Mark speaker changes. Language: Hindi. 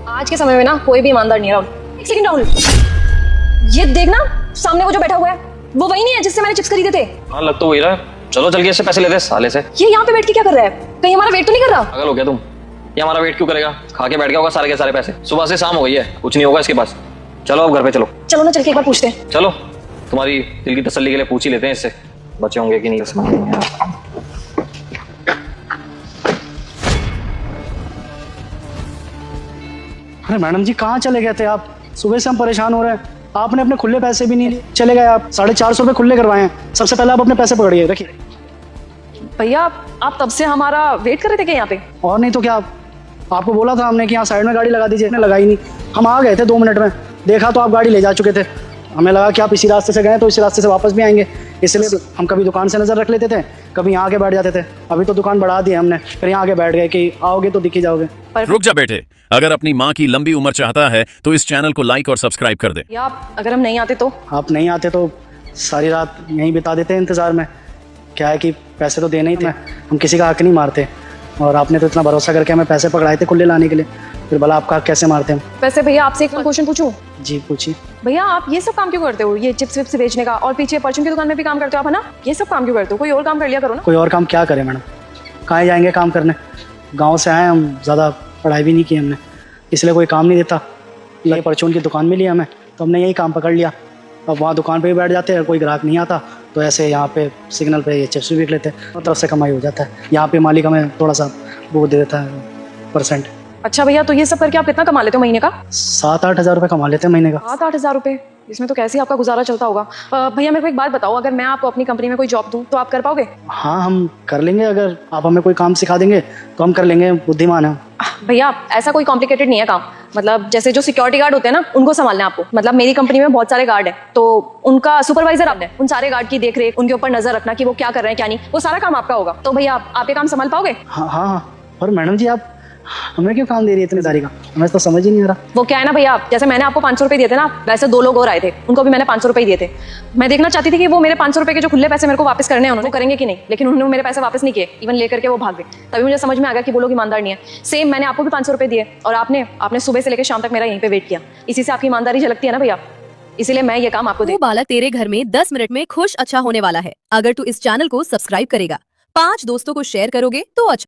Speaker 1: आज के समय में ना कोई भी ईमानदार नहीं है राहुल। एक सेकंड राहुल, ये देखना सामने वो जो बैठा हुआ है वो वही नहीं है जिससे मैंने चिप्स खरीदे थे।
Speaker 2: हाँ लग तो वही रहा है। चलो चल के इससे पैसे लेते हैं साले से।
Speaker 1: ये यहाँ पे बैठ के क्या कर रहा है? कहीं हमारा वेट तो नहीं कर रहा?
Speaker 2: पागल हो गया तुम? ये हमारा वेट क्यों करेगा? खा के बैठ गया होगा सारे के सारे पैसे। सुबह से शाम हो गई है, कुछ नहीं होगा इसके पास। चलो अब घर पे चलो।
Speaker 1: चलो ना चल के एक बार पूछते हैं।
Speaker 2: चलो तुम्हारी दिल की तसल्ली के लिए पूछ ही लेते हैं इससे, बचे होंगे कि नहीं।
Speaker 3: अरे मैडम जी कहाँ चले गए थे आप? सुबह से हम परेशान हो रहे हैं, आपने अपने खुले पैसे भी नहीं लिए, चले गए आप। 450 रुपये खुले करवाए हैं। सबसे पहले आप अपने पैसे पकड़िए, रखिए।
Speaker 1: भैया आप तब से हमारा वेट कर रहे थे क्या यहाँ पे?
Speaker 3: और नहीं तो क्या, आपको बोला था हमने कि यहाँ साइड में गाड़ी लगा दीजिए, लगाई नहीं। हम आ गए थे 2 मिनट में, देखा तो आप गाड़ी ले जा चुके थे। हमें लगा कि आप इसी रास्ते से गए तो इसी रास्ते से वापस भी आएंगे, इसलिए हम कभी दुकान से नज़र रख लेते थे, कभी यहाँ आके बैठ जाते थे। अभी तो दुकान बढ़ा दी हमने, फिर यहाँ आके बैठ गए कि आओगे तो दिख ही जाओगे।
Speaker 4: रुक जा बेटे, अगर अपनी माँ की लंबी उम्र चाहता है तो इस चैनल को लाइक और सब्सक्राइब कर दे।
Speaker 1: या अगर हम नहीं आते तो? आप
Speaker 3: नहीं आते तो सारी रात यहीं बिता देते हैं इंतज़ार में। क्या है कि पैसे तो देने ही थे, हम किसी का हक नहीं मारते, और आपने तो इतना भरोसा करके हमें पैसे पकड़ाए थे खुले लाने के लिए, फिर भला आपका हक कैसे मारते हम?
Speaker 1: वैसे भैया आपसे एक क्वेश्चन पूछूं?
Speaker 3: जी पूछिए।
Speaker 1: भैया आप ये सब काम क्यों करते हो? ये चिप्स विप्स बेचने का, और पीछे परचून की दुकान में भी काम करते हो आप, है ना? ये सब काम क्यों करते हो? कोई और काम कर लिया करो ना।
Speaker 3: कोई और काम क्या करें मैडम, कहाँ जाएंगे काम करने? गांव से आए हम, ज़्यादा पढ़ाई भी नहीं की हमने, इसलिए कोई काम नहीं देता। ये परचून की दुकान मिली हमें तो हमने यही काम पकड़ लिया। अब वहाँ दुकान पे भी बैठ जाते हैं, कोई ग्राहक नहीं आता तो ऐसे यहाँ पे सिग्नल पे ये चिप्स भी बिक लेते हैं, और तरफ से कमाई हो जाता है। यहाँ पे मालिक हमें थोड़ा सा वो दे देता है %।
Speaker 1: अच्छा भैया, तो ये सब करके आप कितना कमा लेते हो महीने का?
Speaker 3: 7-8 हज़ार रुपये कमा लेते हैं महीने का।
Speaker 1: 7-8 हज़ार रुपये? इसमें तो कैसे आपका गुजारा चलता होगा। भैया मेरे को एक बात बताओ, अगर मैं आपको अपनी कंपनी में कोई जॉब दूं तो आप कर पाओगे?
Speaker 3: हाँ हम कर लेंगे, अगर आप हमें कोई काम सिखा देंगे तो हम कर लेंगे, बुद्धिमान है।
Speaker 1: भैया ऐसा कोई कॉम्प्लिकेटेड नहीं है काम, मतलब जैसे जो सिक्योरिटी गार्ड होते हैं ना उनको संभालना है आपको। मतलब मेरी कंपनी में बहुत सारे गार्ड हैं, तो उनका सुपरवाइजर आप हैं, उन सारे गार्ड की देख रेख, उनके ऊपर नजर रखना कि वो क्या कर रहे हैं क्या नहीं, वो सारा काम आपका होगा। तो भैया आप ये काम संभाल पाओगे?
Speaker 3: हाँ हाँ, और मैडम जी आप हमें क्यों काम दे रही है इतनी सारी का? हमें तो समझ ही नहीं आ रहा।
Speaker 1: वो क्या है ना भैया, जैसे मैंने आपको 500 रुपए दिए थे ना, वैसे 2 लोग और आए थे, उनको भी मैंने 500 रुपए दिए थे। मैं देखना चाहती थी कि वो मेरे 500 रुपए के जो खुले पैसे मेरे को वापस करने हैं उन्होंने करेंगे कि नहीं, लेकिन उन्होंने मेरे पैसे वापस नहीं किए, इवन लेकर के वो भाग गए। तभी मुझे समझ में आ गया कि वो लोग ईमानदार नहीं है। सेम मैंने आपको भी 500 रुपए दिए, और आपने सुबह से लेकर शाम तक मेरा यहीं पे वेट किया। इसी से आपकी ईमानदारी झलकती है ना भैया, इसीलिए मैं ये काम आपको दे।
Speaker 5: वो बालक तेरे घर में 10 मिनट में खुश अच्छा होने वाला है। अगर तू इस चैनल को सब्सक्राइब करेगा, 5 दोस्तों को शेयर करोगे तो अच्छा।